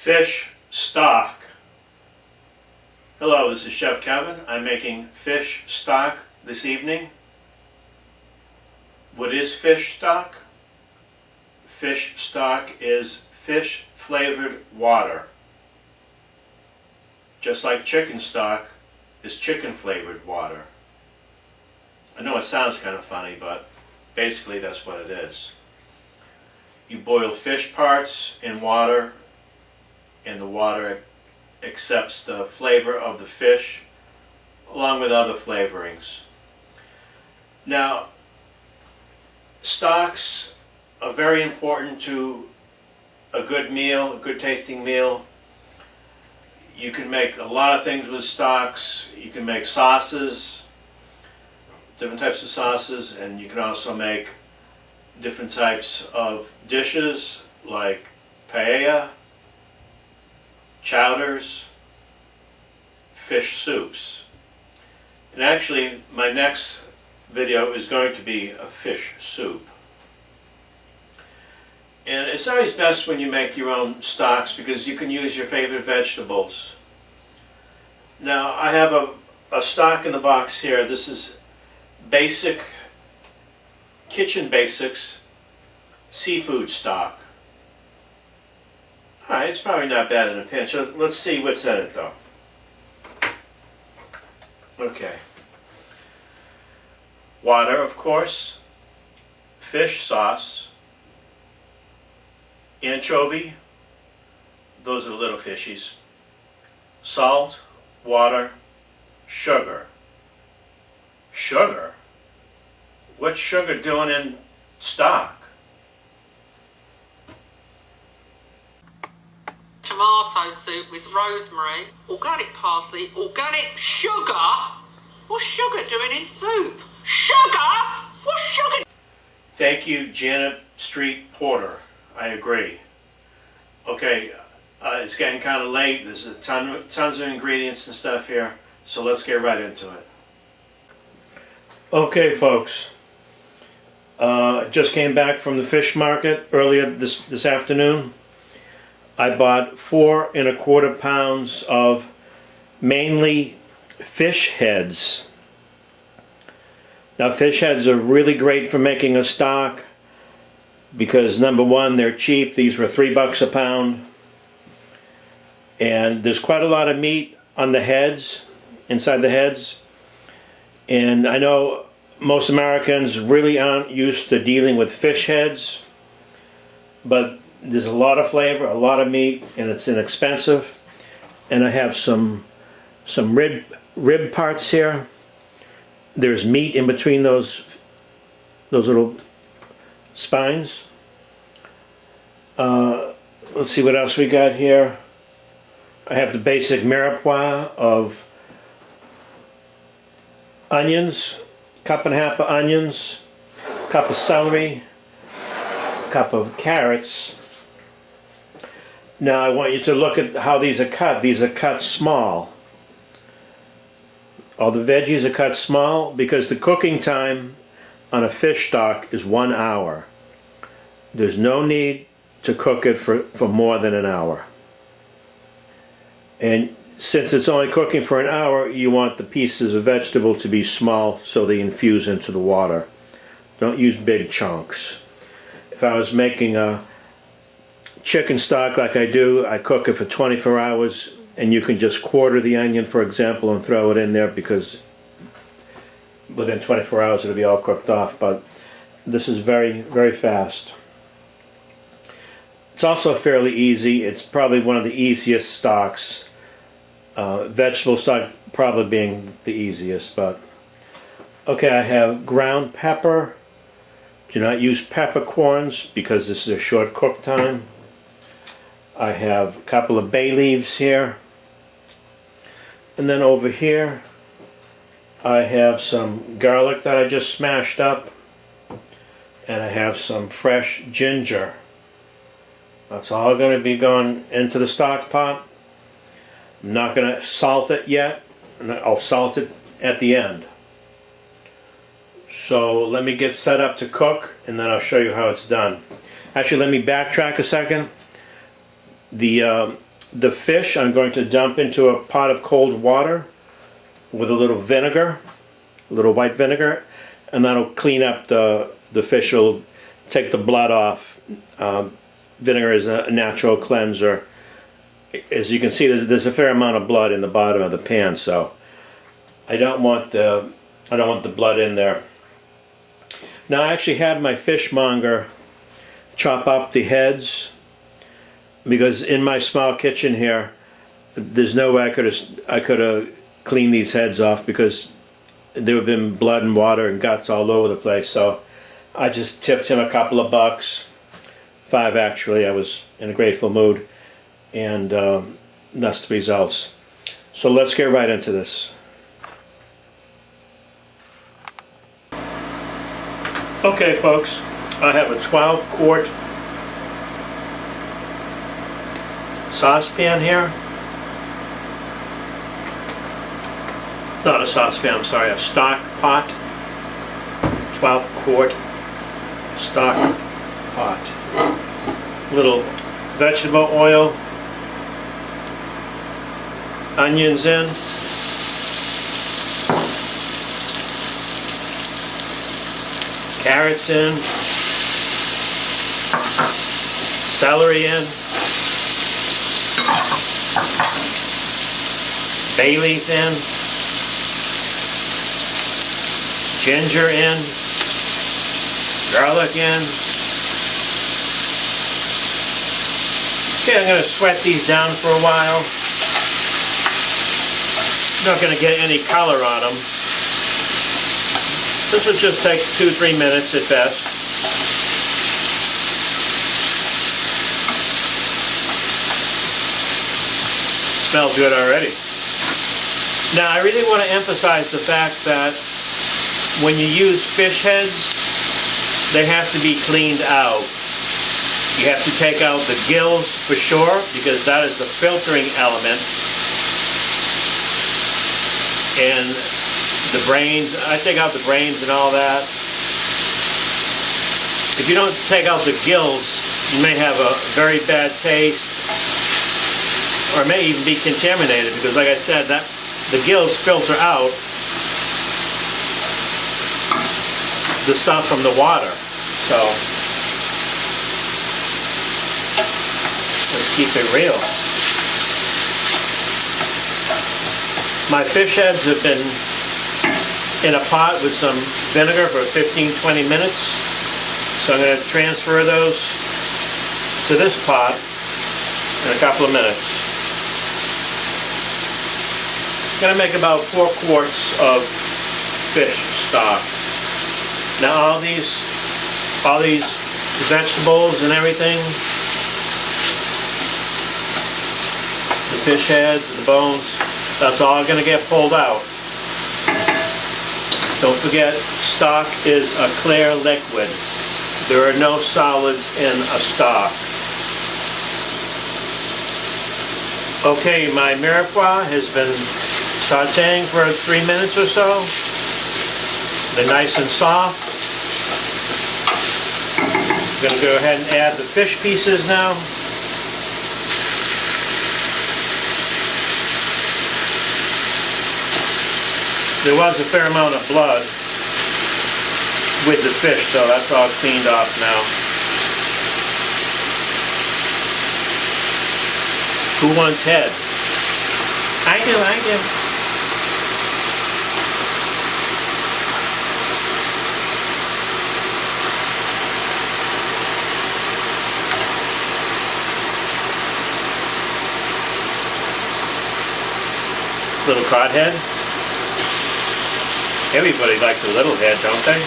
Fish stock. Hello, this is Chef Kevin. I'm making fish stock this evening. What is fish stock? Fish stock is fish flavored water. Just like chicken stock is chicken flavored water. I know it sounds kind of funny, but basically that's what it is. You boil fish parts in water, and the water accepts the flavor of the fish along with other flavorings. Now, stocks are very important to a good meal, a good tasting meal. You can make a lot of things with stocks. You can make sauces, different types of sauces, and you can also make different types of dishes like paella, chowders, fish soups. And actually, my next video is going to be a fish soup. And it's always best when you make your own stocks because you can use your favorite vegetables. Now, I have a stock in the box here. This is basic, kitchen basics, seafood stock. Alright, it's probably not bad in a pinch. Let's see what's in it though. Okay. Water, of course. Fish sauce. Anchovy. Those are the little fishies. Salt, water, sugar. Sugar? What's sugar doing in stock? Tomato soup with rosemary, organic parsley, organic sugar? What's sugar doing in soup? Sugar? What's sugar? Thank you, Janet Street Porter. I agree. Okay, it's getting kind of late. There's tons of ingredients and stuff here, so let's get right into it. Okay, folks. Just came back from the fish market earlier this afternoon. I bought 4 1/4 pounds of mainly fish heads. Now, fish heads are really great for making a stock because, number one, they're cheap. These were $3 a pound. And there's quite a lot of meat on the heads, inside the heads. And I know most Americans really aren't used to dealing with fish heads, but there's a lot of flavor, a lot of meat, and it's inexpensive. And I have some rib parts here. There's meat in between those little spines. Let's see what else we got here. I have the basic mirepoix of onions, 1.5 cups of onions, 1 cup of celery, 1 cup of carrots. Now I want you to look at how these are cut. These are cut small. All the veggies are cut small because the cooking time on a fish stock is 1 hour. There's no need to cook it for more than an hour. And since it's only cooking for an hour, you want the pieces of vegetable to be small so they infuse into the water. Don't use big chunks. If I was making a chicken stock like I do, I cook it for 24 hours, and you can just quarter the onion, for example, and throw it in there because within 24 hours it'll be all cooked off. But this is very, very fast. It's also fairly easy. It's probably one of the easiest stocks. Vegetable stock probably being the easiest, but okay, I have ground pepper. Do not use peppercorns because this is a short cook time. I have a couple of bay leaves here. And then over here I have some garlic that I just smashed up. And I have some fresh ginger. That's all going to be going into the stock pot. I'm not going to salt it yet. I'll salt it at the end. So let me get set up to cook and then I'll show you how it's done. Actually, let me backtrack a second. The the fish I'm going to dump into a pot of cold water with a little vinegar, a little white vinegar, and that'll clean up the fish. Will take the blood off. Vinegar is a natural cleanser. As you can see, there's a fair amount of blood in the bottom of the pan, so I don't want the blood in there. Now I actually had my fishmonger chop up the heads, because in my small kitchen here, there's no way I could have cleaned these heads off, because there would have been blood and water and guts all over the place. So I just tipped him a couple of bucks, $5 actually. I was in a grateful mood, and that's the results. So let's get right into this. Okay folks, I have a 12-quart saucepan here. Not a saucepan, I'm sorry, a stock pot. 12-quart stock pot. Little vegetable oil. Onions in. Carrots in. Celery in. Bay leaf in. Ginger in. Garlic in. Okay, I'm going to sweat these down for a while. Not going to get any color on them. This will just take 2-3 minutes at best. Smells good already. Now I really want to emphasize the fact that when you use fish heads, they have to be cleaned out. You have to take out the gills for sure, because that is the filtering element. And the brains, I take out the brains and all that. If you don't take out the gills, you may have a very bad taste, or it may even be contaminated, because like I said, that the gills filter out the stuff from the water. So let's keep it real. My fish heads have been in a pot with some vinegar for 15-20 minutes. So I'm going to transfer those to this pot in a couple of minutes. I'm going to make about 4 quarts of fish stock. Now all these vegetables and everything, the fish heads, the bones, that's all going to get pulled out. Don't forget, stock is a clear liquid. There are no solids in a stock. Okay, my mirepoix has been sauteing for 3 minutes or so. They're nice and soft. I'm going to go ahead and add the fish pieces now. There was a fair amount of blood with the fish, so that's all cleaned off now. Who wants head? I do. Little cod head. Everybody likes a little head, don't they?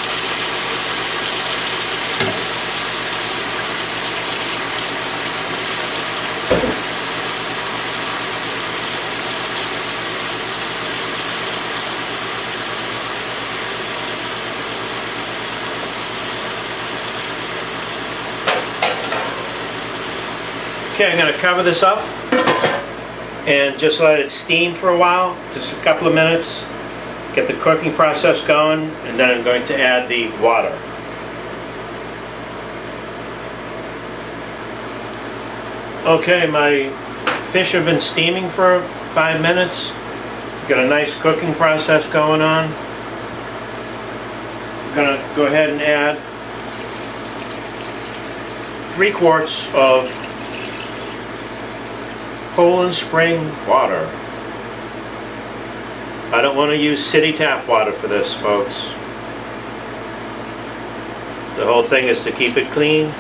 Okay, I'm going to cover this up and just let it steam for a while, just a couple of minutes. Get the cooking process going, and then I'm going to add the water. Okay, my fish have been steaming for 5 minutes. Got a nice cooking process going on. I'm gonna go ahead and add 3 quarts of Poland Spring water. I don't want to use city tap water for this, folks. The whole thing is to keep it clean.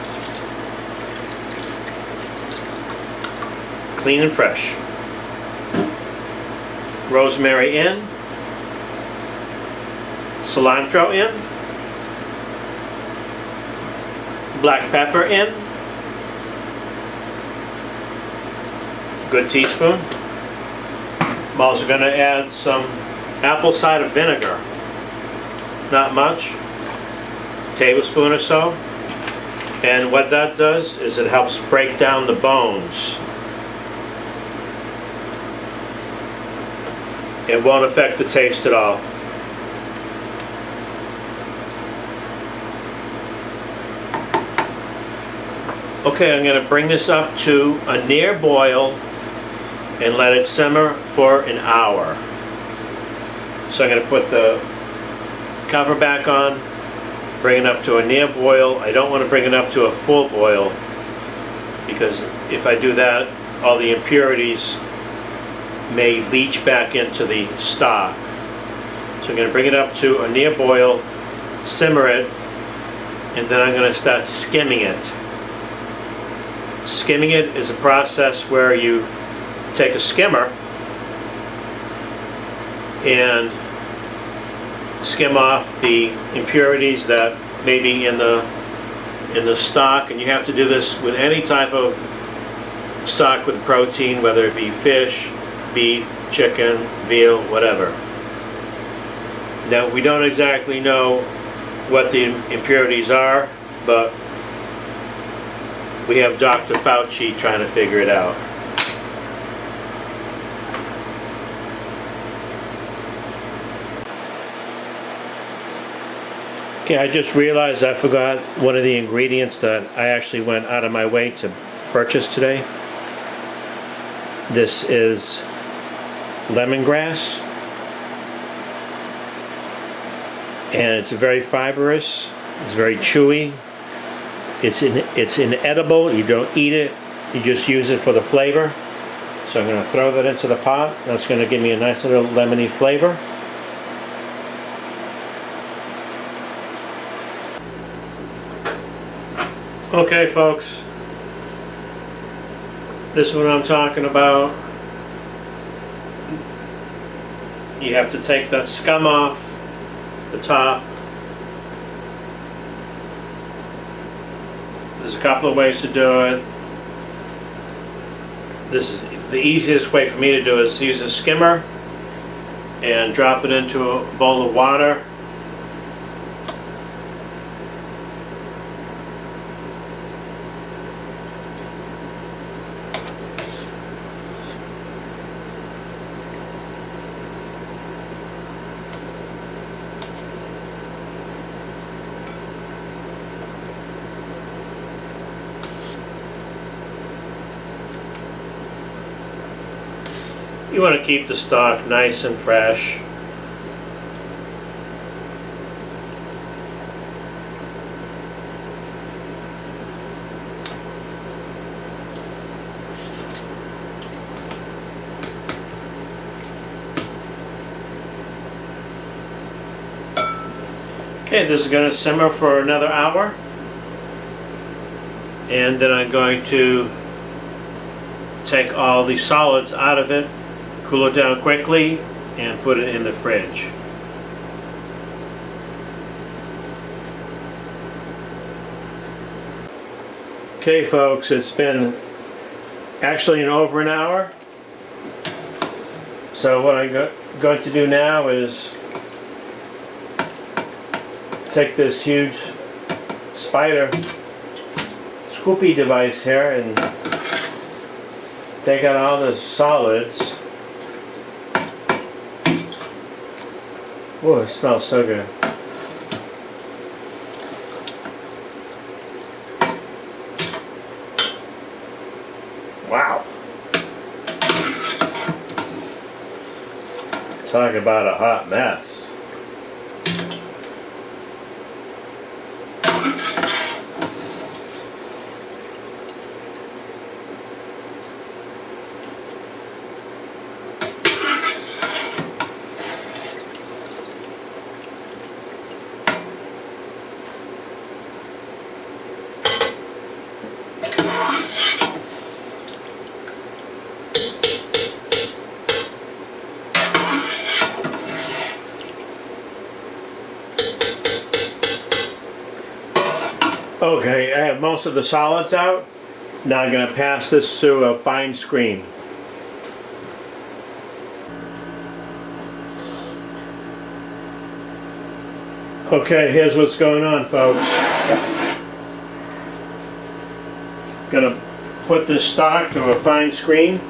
Clean and fresh. Rosemary in. Cilantro in. Black pepper in. Good teaspoon. I'm also going to add some apple cider vinegar. Not much. Tablespoon or so. And what that does is it helps break down the bones. It won't affect the taste at all. Okay, I'm going to bring this up to a near boil and let it simmer for an hour. So I'm going to put the cover back on, bring it up to a near boil. I don't want to bring it up to a full boil because if I do that, all the impurities may leach back into the stock. So I'm going to bring it up to a near boil, simmer it, and then I'm going to start skimming it. Skimming it is a process where you take a skimmer and skim off the impurities that may be in the stock, and you have to do this with any type of stock with protein, whether it be fish, beef, chicken, veal, whatever. Now, we don't exactly know what the impurities are, but we have Dr. Fauci trying to figure it out. Okay, I just realized I forgot one of the ingredients that I actually went out of my way to purchase today. This is lemongrass, and it's very fibrous, it's very chewy, it's inedible, you don't eat it, you just use it for the flavor. So I'm going to throw that into the pot. That's going to give me a nice little lemony flavor. Okay, folks, this is what I'm talking about. You have to take that scum off the top. There's a couple of ways to do it. This is the easiest way for me to do it, is to use a skimmer and drop it into a bowl of water. You want to keep the stock nice and fresh. Okay, this is going to simmer for another hour. And then I'm going to take all the solids out of it, cool it down quickly, and put it in the fridge. Okay, folks, it's been actually over an hour. So what I'm going to do now is take this huge spider scoopy device here and take out all the solids. Whoa, it smells so good. Wow. Talk about a hot mess. Okay, I have most of the solids out. Now I'm going to pass this through a fine screen. Okay, here's what's going on, folks. Gonna put this stock through a fine screen.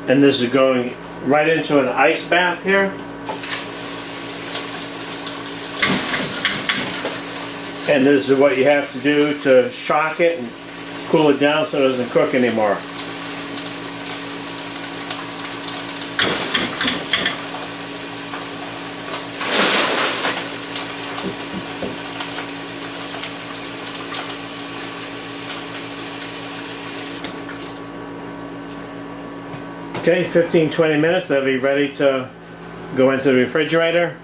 And this is going right into an ice bath here. And this is what you have to do to shock it and cool it down so it doesn't cook anymore. Okay, 15-20 minutes, they'll be ready to go into the refrigerator.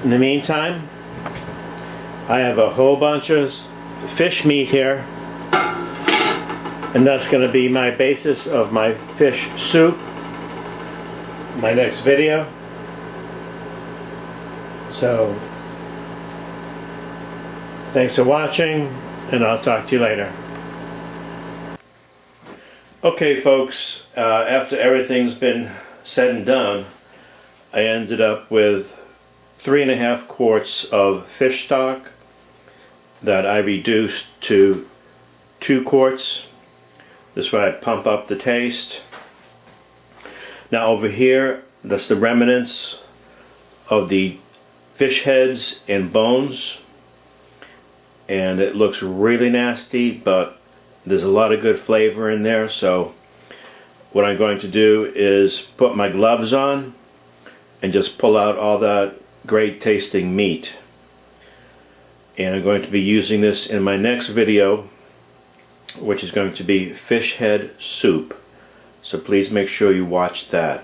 In the meantime, I have a whole bunch of fish meat here, and that's going to be my basis of my fish soup, my next video. So, thanks for watching, and I'll talk to you later. Okay, folks, after everything's been said and done, I ended up with 3.5 quarts of fish stock that I reduced to 2 quarts. This way I pump up the taste. Now over here, that's the remnants of the fish heads and bones, and it looks really nasty, but there's a lot of good flavor in there. So what I'm going to do is put my gloves on and just pull out all that great tasting meat. And I'm going to be using this in my next video, which is going to be fish head soup. So please make sure you watch that.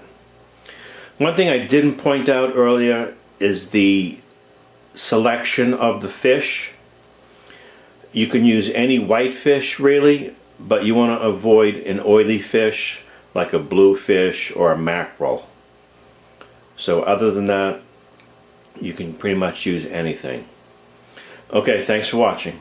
One thing I didn't point out earlier is the selection of the fish. You can use any white fish really, but you want to avoid an oily fish like a bluefish or a mackerel. So other than that, you can pretty much use anything. Okay, thanks for watching.